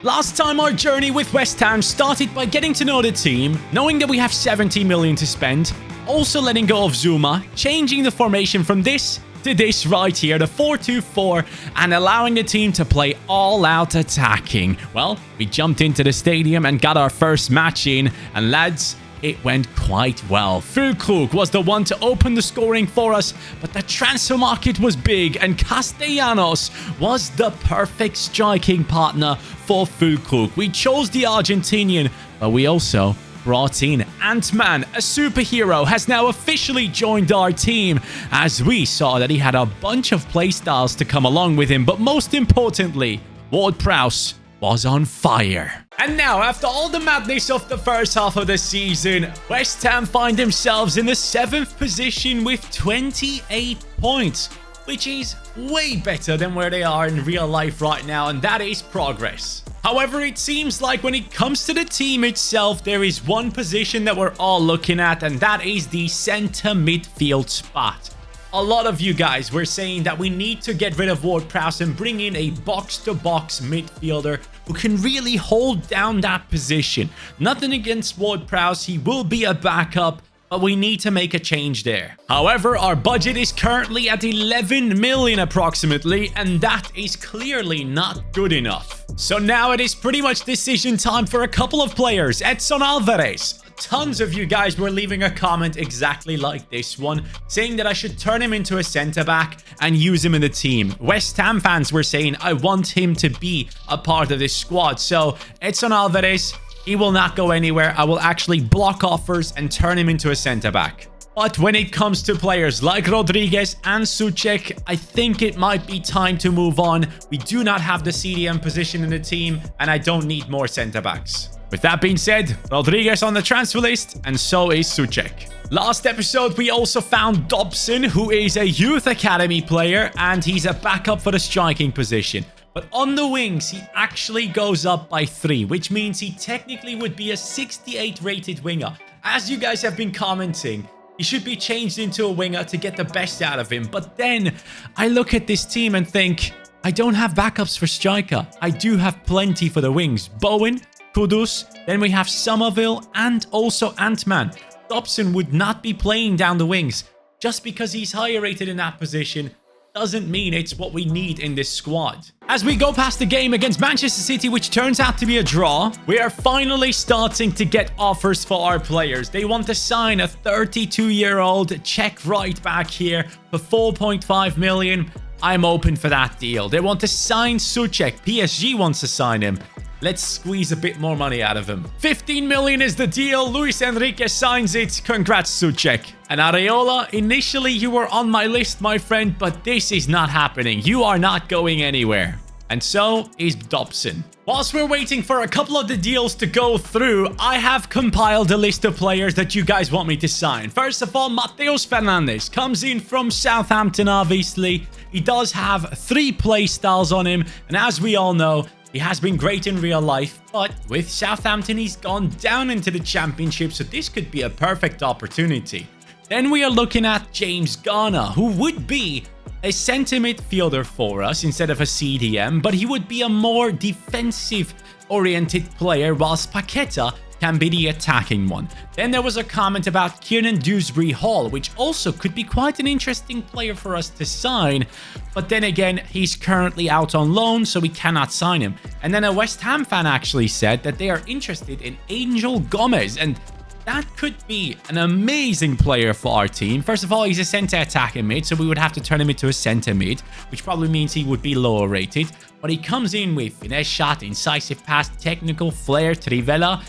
Last time our journey with West Ham started by getting to know the team, knowing that we have 70 million to spend, also letting go of Zuma, changing the formation from this to this right here, the 4-2-4, and allowing the team to play all-out attacking. Well, we jumped into the stadium and got our first match in, and lads, it went quite well. KROOS was the one to open the scoring for us, but the transfer market was big, and Castellanos was the perfect striking partner for KROOS. We chose the Argentinian, but we also brought in Ant-Man, a superhero, has now officially joined our team, as we saw that he had a bunch of playstyles to come along with him, but most importantly, Ward-Prowse was on fire. And now, after all the madness of the first half of the season, West Ham find themselves in the 7th position with 28 points, which is way better than where they are in real life right now, and that is progress. However, it seems like when it comes to the team itself, there is one position that we're all looking at, and that is the center midfield spot. A lot of you guys were saying that we need to get rid of Ward-Prowse and bring in a box-to-box midfielder who can really hold down that position. Nothing against Ward-Prowse, he will be a backup, but we need to make a change there. However, our budget is currently at 11 million approximately, and that is clearly not good enough. So now it is pretty much decision time for a couple of players. Edson Alvarez. Tons of you guys were leaving a comment exactly like this one, saying that I should turn him into a centre-back and use him in the team. West Ham fans were saying I want him to be a part of this squad. So Edson Alvarez, he will not go anywhere. I will actually block offers and turn him into a centre-back. But when it comes to players like Rodriguez and Souček, I think it might be time to move on. We do not have the CDM position in the team, and I don't need more centre-backs. With that being said, Rodriguez on the transfer list, and so is Souček. Last episode, we also found Dobson, who is a youth academy player, and he's a backup for the striking position. But on the wings, he actually goes up by 3, which means he technically would be a 68 rated winger. As you guys have been commenting, he should be changed into a winger to get the best out of him. But then I look at this team and think, I don't have backups for striker. I do have plenty for the wings. Bowen, Kudus, then we have Somerville and also Ant-Man. Dobson would not be playing down the wings. Just because he's higher rated in that position doesn't mean it's what we need in this squad. As we go past the game against Manchester City, which turns out to be a draw, we are finally starting to get offers for our players. They want to sign a 32-year-old Czech right back here for 4.5 million. I'm open for that deal. They want to sign Souček. PSG wants to sign him. Let's squeeze a bit more money out of him. 15 million is the deal. Luis Enrique signs it. Congrats, Souček. And Areola, initially you were on my list, my friend, but this is not happening. You are not going anywhere. And so is Dobson. Whilst we're waiting for a couple of the deals to go through, I have compiled a list of players that you guys want me to sign. First of all, Matheus Fernandes comes in from Southampton, obviously. He does have 3 play styles on him, and as we all know, he has been great in real life, but with Southampton, he's gone down into the championship, so this could be a perfect opportunity. Then we are looking at James Garner, who would be a centre midfielder for us instead of a CDM, but he would be a more defensive-oriented player, whilst Paqueta can be the attacking one. Then there was a comment about Kieran Dewsbury-Hall, which also could be quite an interesting player for us to sign. But then again, he's currently out on loan, so we cannot sign him. And then a West Ham fan actually said that they are interested in Angel Gomez, and that could be an amazing player for our team. First of all, he's a center attacking mid, so we would have to turn him into a center mid, which probably means he would be lower rated. But he comes in with finesse shot, incisive pass, technical flair, trivela.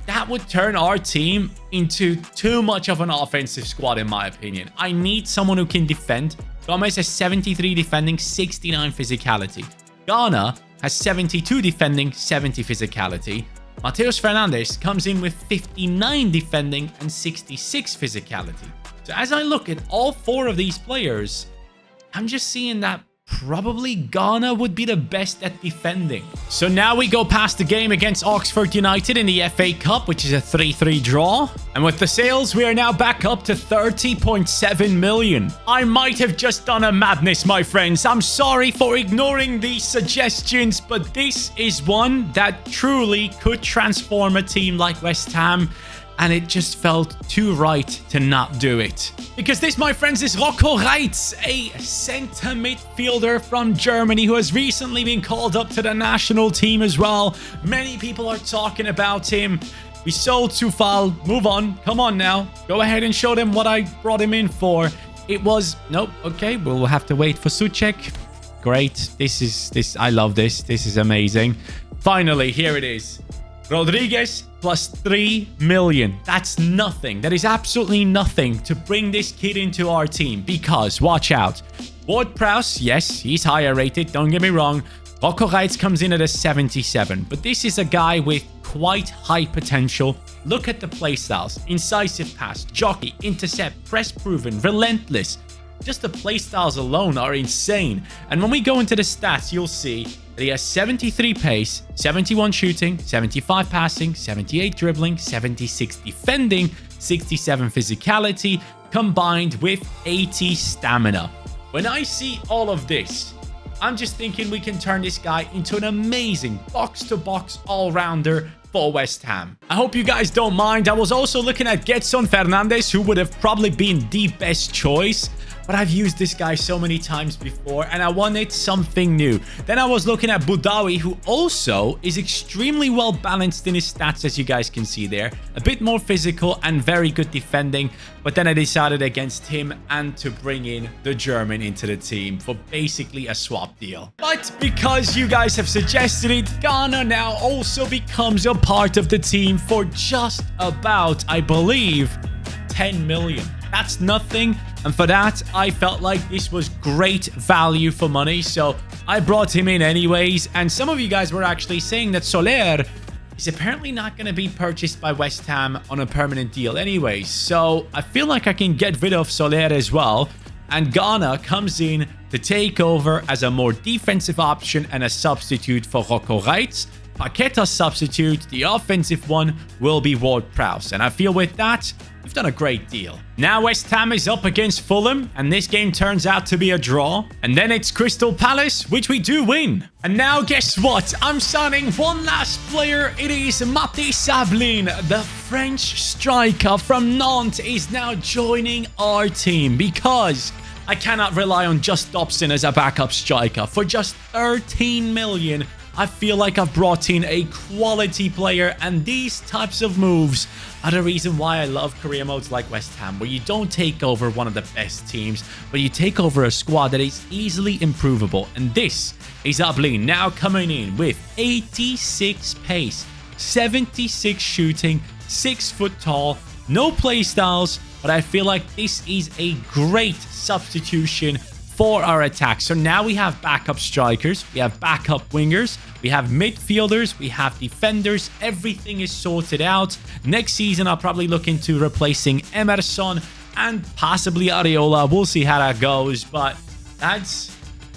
That would turn our team into too much of an offensive squad, in my opinion. I need someone who can defend. Gomez has 73 defending, 69 physicality. Garner has 72 defending, 70 physicality. Matheus Fernandes comes in with 59 defending and 66 physicality. So as I look at all 4 of these players, I'm just seeing that probably Ghana would be the best at defending. So now we go past the game against Oxford United in the FA Cup, which is a 3-3 draw. And with the sales, we are now back up to 30.7 million. I might have just done a madness, my friends. I'm sorry for ignoring these suggestions, but this is one that truly could transform a team like West Ham. And it just felt too right to not do it. Because this, my friends, is Rocco Reitz, a center midfielder from Germany who has recently been called up to the national team as well. Many people are talking about him. We sold Sufal. Move on. Come on now. Go ahead and show them what I brought him in for. It was... Nope. Okay. We'll have to wait for Suchek. Great. I love this. This is amazing. Finally, here it is. Rodriguez plus 3 million. That's nothing. That is absolutely nothing to bring this kid into our team. Because, watch out. Ward-Prowse, yes, he's higher rated. Don't get me wrong. Rocco Reitz comes in at a 77. But this is a guy with quite high potential. Look at the playstyles. Incisive pass, jockey, intercept, press proven, relentless. Just the playstyles alone are insane. And when we go into the stats, you'll see that he has 73 pace, 71 shooting, 75 passing, 78 dribbling, 76 defending, 67 physicality, combined with 80 stamina. When I see all of this, I'm just thinking we can turn this guy into an amazing box-to-box all-rounder for West Ham. I hope you guys don't mind. I was also looking at Gedson Fernandes, who would have probably been the best choice. But I've used this guy so many times before, and I wanted something new. Then I was looking at Boudaoui, who also is extremely well balanced in his stats, as you guys can see there. A bit more physical and very good defending. But then I decided against him and to bring in the German into the team for basically a swap deal. But because you guys have suggested it, Ghana now also becomes a part of the team for just about, I believe, 10 million. That's nothing. And for that, I felt like this was great value for money. So I brought him in anyways. And some of you guys were actually saying that Soler is apparently not going to be purchased by West Ham on a permanent deal anyways. So I feel like I can get rid of Soler as well. And Ghana comes in to take over as a more defensive option and a substitute for Rocco Reitz. Paqueta's substitute, the offensive one, will be Ward-Prowse. And I feel with that, we've done a great deal. Now West Ham is up against Fulham, and this game turns out to be a draw. And then it's Crystal Palace, which we do win. And now guess what? I'm signing one last player. It is Mathis Sablin, the French striker from Nantes, is now joining our team because I cannot rely on just Dobson as a backup striker. For just 13 million, I feel like I've brought in a quality player, and these types of moves are the reason why I love career modes like West Ham, where you don't take over one of the best teams, but you take over a squad that is easily improvable. And this is Ablin now coming in with 86 pace, 76 shooting, 6 foot tall, no play styles, but I feel like this is a great substitution for our attack. So now we have backup strikers, we have backup wingers, we have midfielders, we have defenders. Everything is sorted out. Next season, I'll probably look into replacing Emerson and possibly Areola. We'll see how that goes. But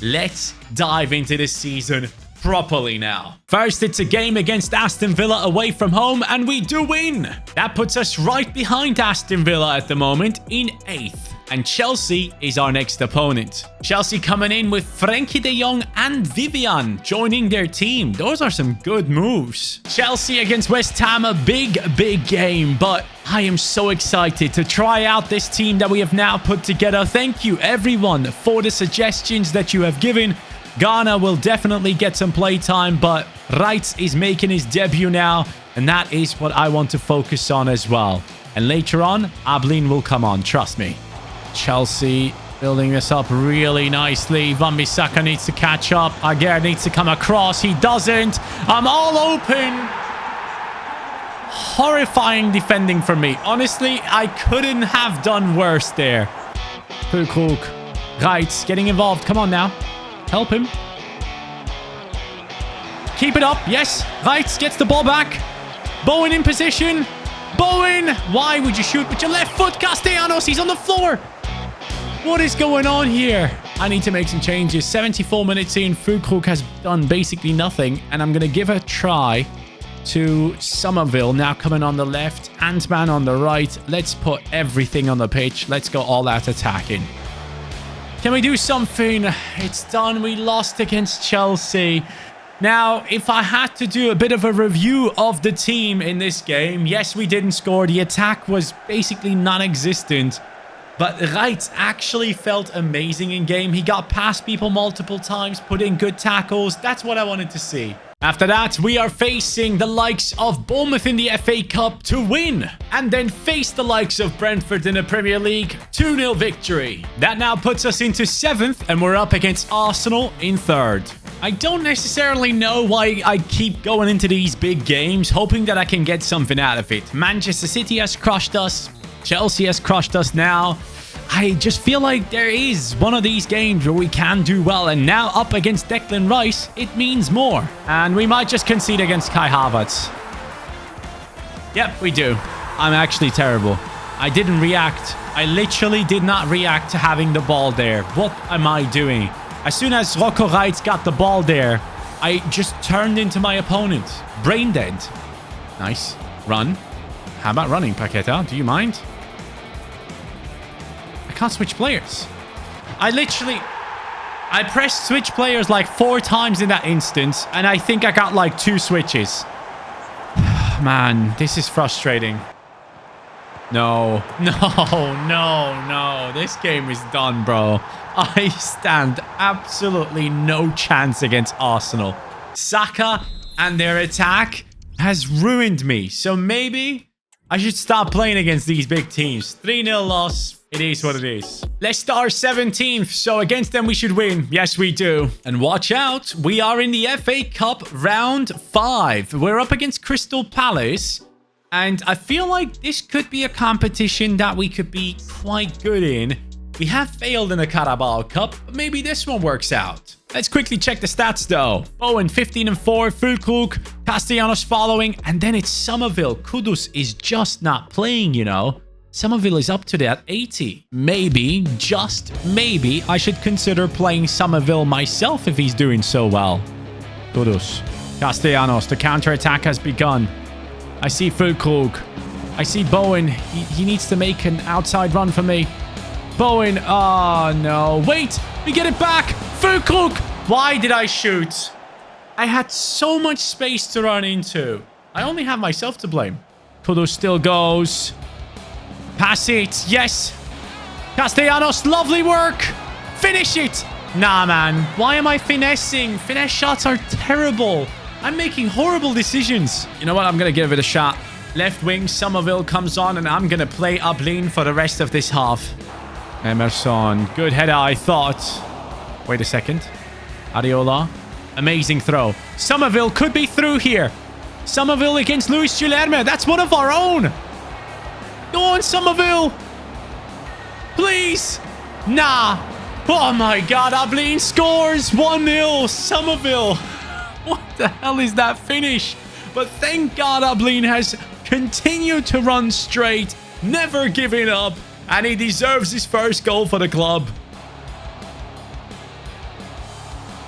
let's dive into this season properly now. First, it's a game against Aston Villa away from home, and we do win. That puts us right behind Aston Villa at the moment in 8th. And Chelsea is our next opponent. Chelsea coming in with Frenkie de Jong and Vivian joining their team. Those are some good moves. Chelsea against West Ham, a big game. But I am so excited to try out this team that we have now put together. Thank you, everyone, for the suggestions that you have given. Ghana will definitely get some playtime, but Reitz is making his debut now. And that is what I want to focus on as well. And later on, Ablin will come on, trust me. Chelsea building this up really nicely. Wan-Bissaka needs to catch up. Aguerd needs to come across. He doesn't. I'm all open. Horrifying defending from me. Honestly, I couldn't have done worse there. Füllkrug. Reitz getting involved. Come on now. Help him. Keep it up. Yes. Reitz gets the ball back. Bowen in position. Bowen. Why would you shoot with your left foot? Castellanos. He's on the floor. What is going on here? I need to make some changes. 74 minutes in, KROOS has done basically nothing. And I'm going to give a try to Somerville. Now coming on the left. Ant-Man on the right. Let's put everything on the pitch. Let's go all out attacking. Can we do something? It's done. We lost against Chelsea. Now, if I had to do a bit of a review of the team in this game, yes, we didn't score. The attack was basically non-existent. But Wright actually felt amazing in game. He got past people multiple times, put in good tackles. That's what I wanted to see. After that, we are facing the likes of Bournemouth in the FA Cup to win. And then face the likes of Brentford in the Premier League. 2-0 victory. That now puts us into 7th and we're up against Arsenal in 3rd. I don't necessarily know why I keep going into these big games, hoping that I can get something out of it. Manchester City has crushed us. Chelsea has crushed us now. I just feel like there is one of these games where we can do well. And now up against Declan Rice, it means more. And we might just concede against Kai Havertz. Yep, we do. I'm actually terrible. I didn't react. I literally did not react to having the ball there. What am I doing? As soon as Rocco Wright got the ball there, I just turned into my opponent. Brain dead. Nice. Run. How about running, Paqueta? Do you mind? I can't switch players. I pressed switch players like 4 times in that instance, and I think I got like 2 switches. Man, this is frustrating. No. This game is done, bro. I stand absolutely no chance against Arsenal. Saka and their attack has ruined me. So maybe I should stop playing against these big teams. 3-0 loss. It is what it is. Leicester are 17th, so against them we should win. Yes, we do. And watch out, we are in the FA Cup round 5. We're up against Crystal Palace. And I feel like this could be a competition that we could be quite good in. We have failed in the Carabao Cup, but maybe this one works out. Let's quickly check the stats though. Bowen 15-4, KROOS, Castellanos following, and then it's Somerville. Kudus is just not playing, you know. Somerville is up to that 80. Maybe, just maybe, I should consider playing Somerville myself if he's doing so well. Kudus, Castellanos, the counter-attack has begun. I see KROOS. I see Bowen. He needs to make an outside run for me. Bowen. Oh, no. Wait. We get it back. KROOS. Why did I shoot? I had so much space to run into. I only have myself to blame. Kudus still goes. Pass it. Yes. Castellanos. Lovely work. Finish it. Nah, man. Why am I finessing? Finesse shots are terrible. I'm making horrible decisions. You know what? I'm going to give it a shot. Left wing, Somerville comes on, and I'm going to play up lean for the rest of this half. Emerson. Good header, I thought. Wait a second. Areola. Amazing throw. Somerville could be through here. Somerville against Luis Guilherme. That's one of our own. Go on, Somerville. Please. Nah. Oh, my God. Ablin scores 1-0. Somerville. What the hell is that finish? But thank God Ablin has continued to run straight, never giving up, and he deserves his first goal for the club.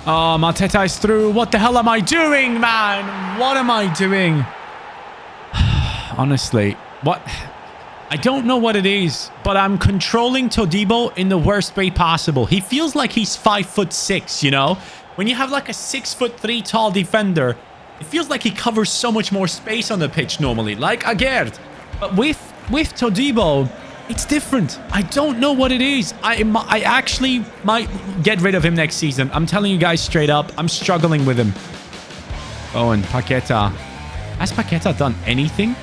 Oh, Mateta is through. What the hell am I doing, man? What am I doing? Honestly, what? I don't know what it is, but I'm controlling Todibo in the worst way possible. He feels like he's 5'6", you know? When you have like a 6'3" tall defender, it feels like he covers so much more space on the pitch normally, like Agerd. But with Todibo, it's different. I don't know what it is. I actually might get rid of him next season. I'm telling you guys straight up, I'm struggling with him. Owen, Paqueta. Has Paqueta done anything?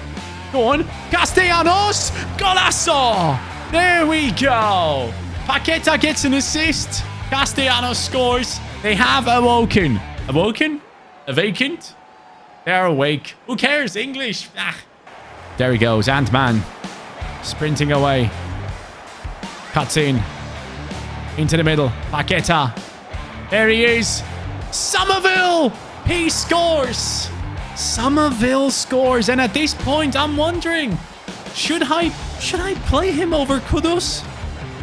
Go on. Castellanos! Golazo! There we go. Paqueta gets an assist. Castellanos scores. They have awoken. Awoken? Vacant? They're awake. Who cares? English. Ah. There he goes. Ant-Man. Sprinting away. Cuts in. Into the middle. Paqueta. There he is. Somerville! He scores! Somerville scores. And at this point, I'm wondering, should I play him over Kudus?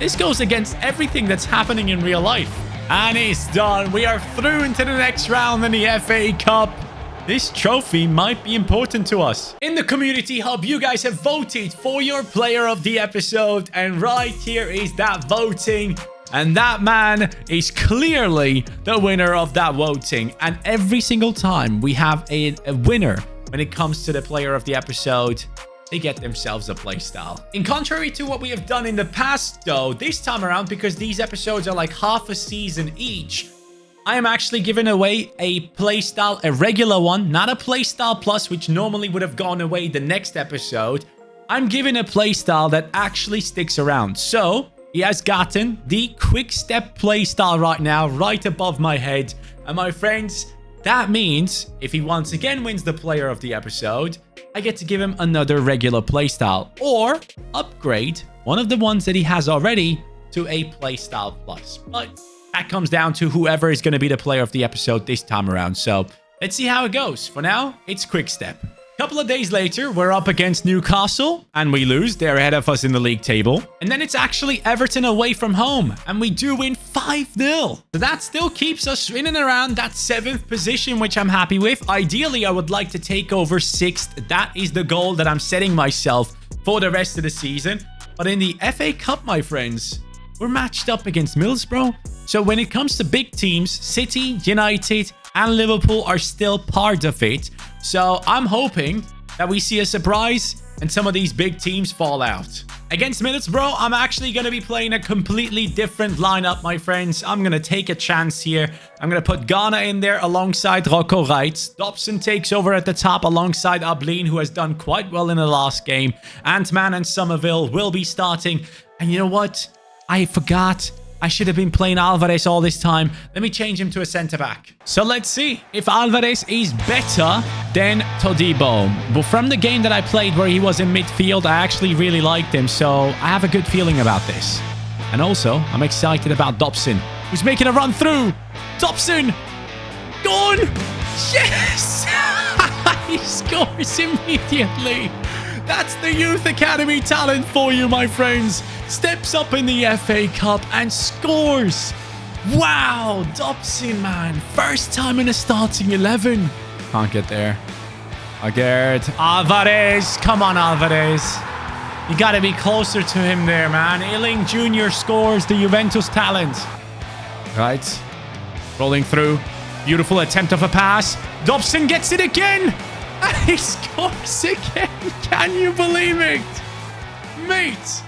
This goes against everything that's happening in real life. And it's done. We are through into the next round in the FA Cup. This trophy might be important to us. In the community hub, you guys have voted for your player of the episode. And right here is that voting. And that man is clearly the winner of that voting. And every single time we have a winner when it comes to the player of the episode, they get themselves a playstyle. In contrary to what we have done in the past, though, this time around, because these episodes are like half a season each, I am actually giving away a playstyle, a regular one, not a playstyle plus, which normally would have gone away the next episode. I'm giving a playstyle that actually sticks around. So he has gotten the quick step playstyle right now, right above my head. And my friends, that means if he once again wins the player of the episode, I get to give him another regular playstyle or upgrade one of the ones that he has already to a playstyle plus. But that comes down to whoever is going to be the player of the episode this time around. So let's see how it goes. For now, it's quick step. A couple of days later, we're up against Newcastle and we lose. They're ahead of us in the league table. And then it's actually Everton away from home and we do win 5-0. So that still keeps us in and around that 7th position, which I'm happy with. Ideally, I would like to take over 6th. That is the goal that I'm setting myself for the rest of the season. But in the FA Cup, my friends, we're matched up against Middlesbrough. So when it comes to big teams, City, United, and Liverpool are still part of it. So I'm hoping that we see a surprise and some of these big teams fall out. Against Middlesbrough, I'm actually going to be playing a completely different lineup, my friends. I'm going to take a chance here. I'm going to put Ghana in there alongside Rocco Wright. Dobson takes over at the top alongside Ablin, who has done quite well in the last game. Ant-Man and Somerville will be starting. And you know what? I forgot. I should have been playing Alvarez all this time. Let me change him to a centre-back. So let's see if Alvarez is better than Todibo. But from the game that I played where he was in midfield, I actually really liked him. So I have a good feeling about this. And also, I'm excited about Dobson, who's making a run through. Dobson! Gone! Yes! He scores immediately. That's the Youth Academy talent for you, my friends. Steps up in the FA Cup and scores. Wow, Dobson, man. First time in a starting 11. Can't get there. Again, Alvarez. Come on, Alvarez. You got to be closer to him there, man. Illing Jr. scores, the Juventus talent. Right. Rolling through. Beautiful attempt of a pass. Dobson gets it again. And he scores again. Can you believe it? Mate,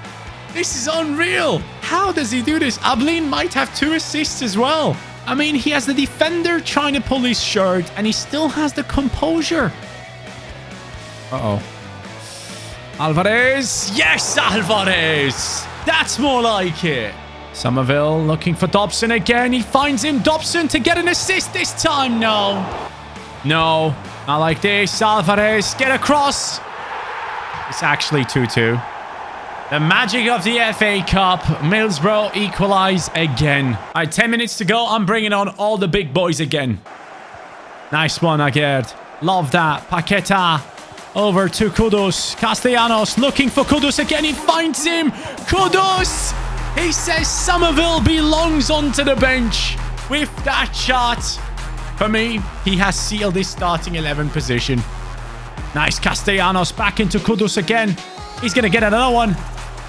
this is unreal. How does he do this? Ablin might have 2 assists as well. I mean, he has the defender trying to pull his shirt, and he still has the composure. Uh-oh. Alvarez. Yes, Alvarez. That's more like it. Somerville looking for Dobson again. He finds him. Dobson to get an assist this time. No. No. Not like this. Alvarez, get across. It's actually 2-2. The magic of the FA Cup. Middlesbrough equalize again. All right, 10 minutes to go. I'm bringing on all the big boys again. Nice one, Agerd. Love that. Paqueta over to Kudus. Castellanos looking for Kudus again. He finds him. Kudus. He says Somerville belongs onto the bench with that shot. For me, he has sealed his starting 11 position. Nice. Castellanos back into Kudus again. He's going to get another one.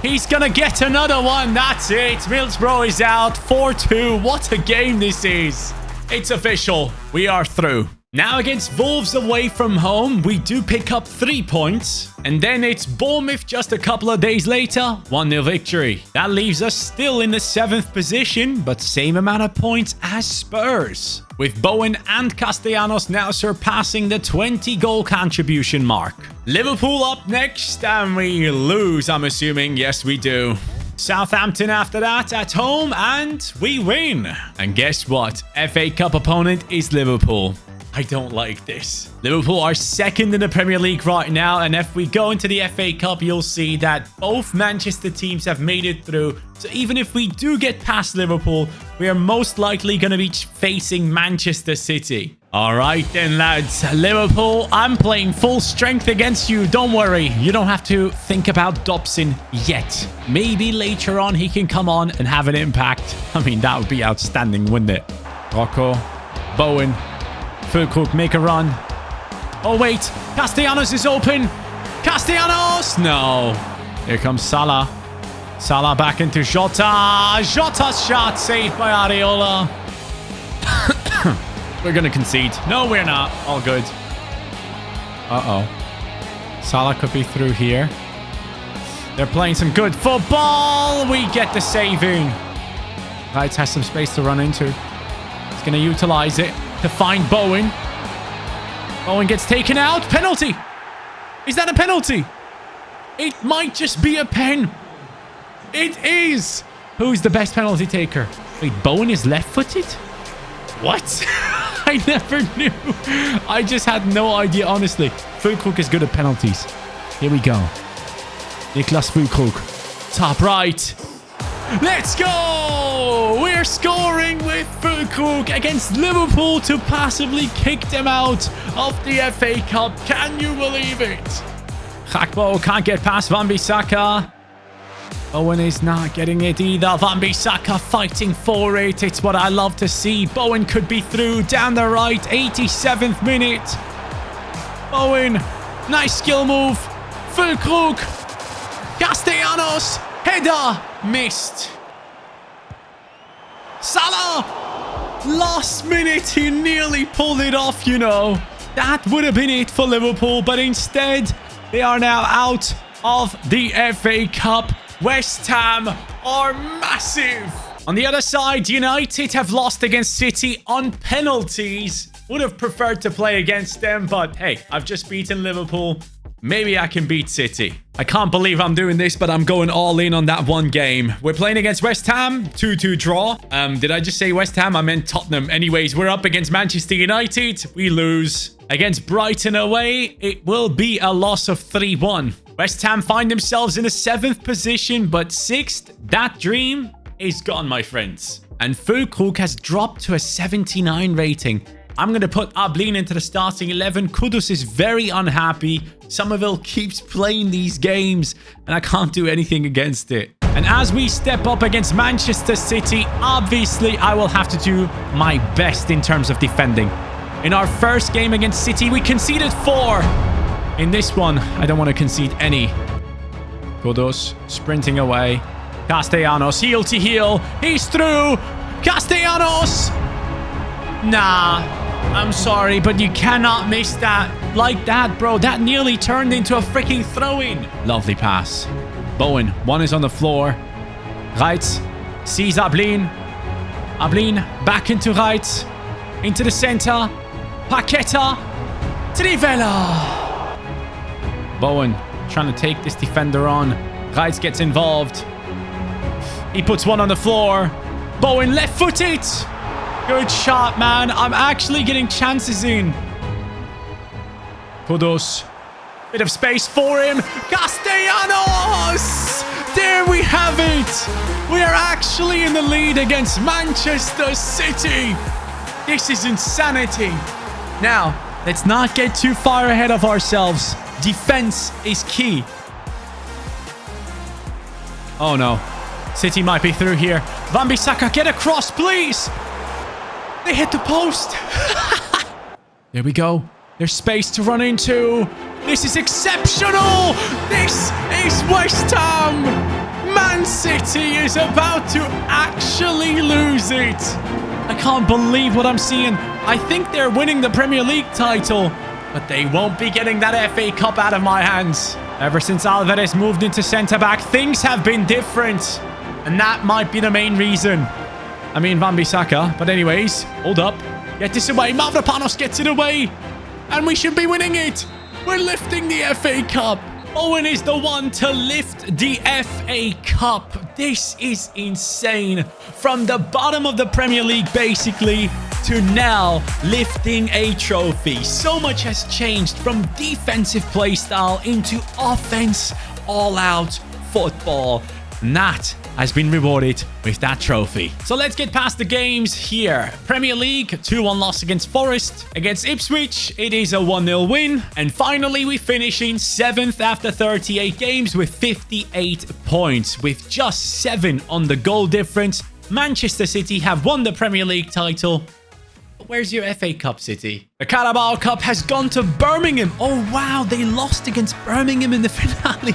He's going to get another one. That's it. Middlesbrough is out. 4-2. What a game this is. It's official. We are through. Now against Wolves away from home, we do pick up 3 points. And then it's Bournemouth just a couple of days later. 1-0 victory. That leaves us still in the 7th position, but same amount of points as Spurs. With Bowen and Castellanos now surpassing the 20-goal contribution mark. Liverpool up next, and we lose, I'm assuming. Yes, we do. Southampton after that at home, and we win. And guess what? FA Cup opponent is Liverpool. I don't like this. Liverpool are 2nd in the Premier League right now, and if we go into the FA Cup, you'll see that both Manchester teams have made it through. So even if we do get past Liverpool, we are most likely going to be facing Manchester City. All right then, lads. Liverpool, I'm playing full strength against you. Don't worry. You don't have to think about Dobson yet. Maybe later on he can come on and have an impact. I mean, that would be outstanding, wouldn't it? Rocco, Bowen, Füllkrug, make a run. Oh, wait. Castellanos is open. Castellanos! No. Here comes Salah. Salah back into Jota. Jota's shot saved by Areola. We're going to concede. No, we're not. All good. Uh-oh. Salah could be through here. They're playing some good football. We get the saving. Leeds has some space to run into. He's going to utilize it to find Bowen. Bowen gets taken out. Penalty. Is that a penalty? It might just be a pen. It is. Who's the best penalty taker? Wait, Bowen is left-footed? What? I never knew. I just had no idea, honestly. Füllkrug is good at penalties. Here we go. Niklas Füllkrug. Top right. Let's go! We're scoring with Füllkrug against Liverpool to passively kick them out of the FA Cup. Can you believe it? Gakpo can't get past Wan-Bissaka. Bowen is not getting it either. Wan-Bissaka fighting for it. It's what I love to see. Bowen could be through down the right. 87th minute. Bowen. Nice skill move. Füllkrug. Castellanos. Header. Missed. Salah. Last minute. He nearly pulled it off, you know. That would have been it for Liverpool. But instead, they are now out of the FA Cup. West Ham are massive. On the other side, United have lost against City on penalties. Would have preferred to play against them, but hey, I've just beaten Liverpool. Maybe I can beat City. I can't believe I'm doing this, but I'm going all in on that one game. We're playing against West Ham, 2-2 draw. Did I just say West Ham? I meant Tottenham. Anyways, we're up against Manchester United. We lose. Against Brighton away, it will be a loss of 3-1. West Ham find themselves in the 7th position, but 6th, that dream is gone, my friends. And Füllkrug has dropped to a 79 rating. I'm going to put Ablin into the starting 11. Kudus is very unhappy. Somerville keeps playing these games, and I can't do anything against it. And as we step up against Manchester City, obviously, I will have to do my best in terms of defending. In our first game against City, we conceded 4. In this one, I don't want to concede any. Kudus sprinting away. Castellanos, heel to heel. He's through. Castellanos. Nah, I'm sorry, but you cannot miss that. Like that, bro. That nearly turned into a freaking throw-in. Lovely pass. Bowen, one is on the floor. Reitz sees Ablin. Ablin back into Reitz. Into the center. Paqueta. Trivela. Bowen trying to take this defender on. Reitz gets involved. He puts one on the floor. Bowen left-footed. Good shot, man. I'm actually getting chances in. Kudus. Bit of space for him. Castellanos! There we have it. We are actually in the lead against Manchester City. This is insanity. Now, let's not get too far ahead of ourselves. Defense is key. Oh, no. City might be through here. Wan-Bissaka, get across, please. They hit the post. There we go. There's space to run into. This is exceptional. This is West Ham. Man City is about to actually lose it. I can't believe what I'm seeing. I think they're winning the Premier League title, but they won't be getting that FA Cup out of my hands. Ever since Alvarez moved into centre-back, things have been different. And that might be the main reason. I mean, Wan-Bissaka. But anyways, hold up. Get this away. Mavropanos gets it away. And we should be winning it. We're lifting the FA Cup. Owen is the one to lift the FA Cup. This is insane. From the bottom of the Premier League, basically, to now lifting a trophy. So much has changed from defensive playstyle into offense, all-out football. And that has been rewarded with that trophy. So let's get past the games here. Premier League, 2-1 loss against Forest. Against Ipswich, it is a 1-0 win. And finally, we finish in 7th after 38 games with 58 points, with just 7 on the goal difference. Manchester City have won the Premier League title. Where's your FA Cup, City? The Carabao Cup has gone to Birmingham. Oh, wow. They lost against Birmingham in the finale.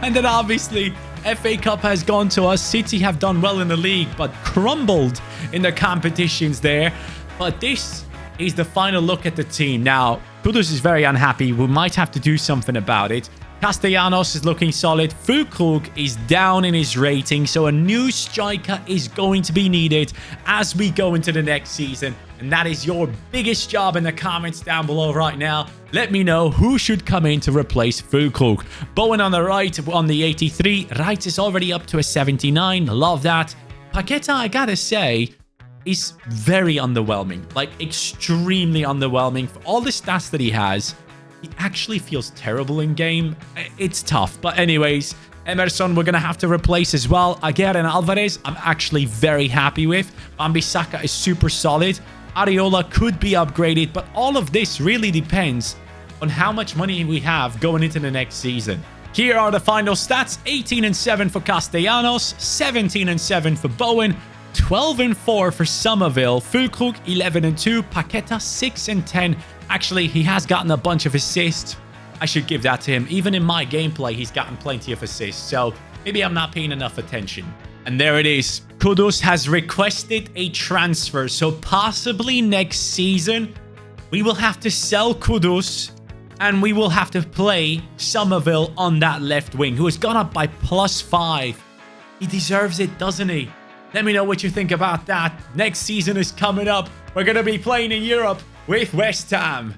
And then obviously, FA Cup has gone to us. City have done well in the league, but crumbled in the competitions there. But this is the final look at the team. Now, KROOS is very unhappy. We might have to do something about it. Castellanos is looking solid. Füllkrug is down in his rating, so a new striker is going to be needed as we go into the next season. And that is your biggest job in the comments down below right now. Let me know who should come in to replace Füllkrug. Bowen on the right on the 83. Right is already up to a 79. Love that. Paqueta, I gotta say, is very underwhelming. Like, extremely underwhelming. For all the stats that he has, he actually feels terrible in game. It's tough. But anyways, Emerson we're going to have to replace as well. Aguirre and Alvarez, I'm actually very happy with. Wan-Bissaka is super solid. Areola could be upgraded. But all of this really depends on how much money we have going into the next season. Here are the final stats. 18-7 for Castellanos. 17-7 for Bowen. 12-4 for Somerville. Füllkrug 11-2. Paqueta 6-10. Actually, he has gotten a bunch of assists. I should give that to him. Even in my gameplay, he's gotten plenty of assists. So maybe I'm not paying enough attention. And there it is. KROOS has requested a transfer. So possibly next season, we will have to sell KROOS. And we will have to play Somerville on that left wing, who has gone up by +5. He deserves it, doesn't he? Let me know what you think about that. Next season is coming up. We're going to be playing in Europe with West Ham.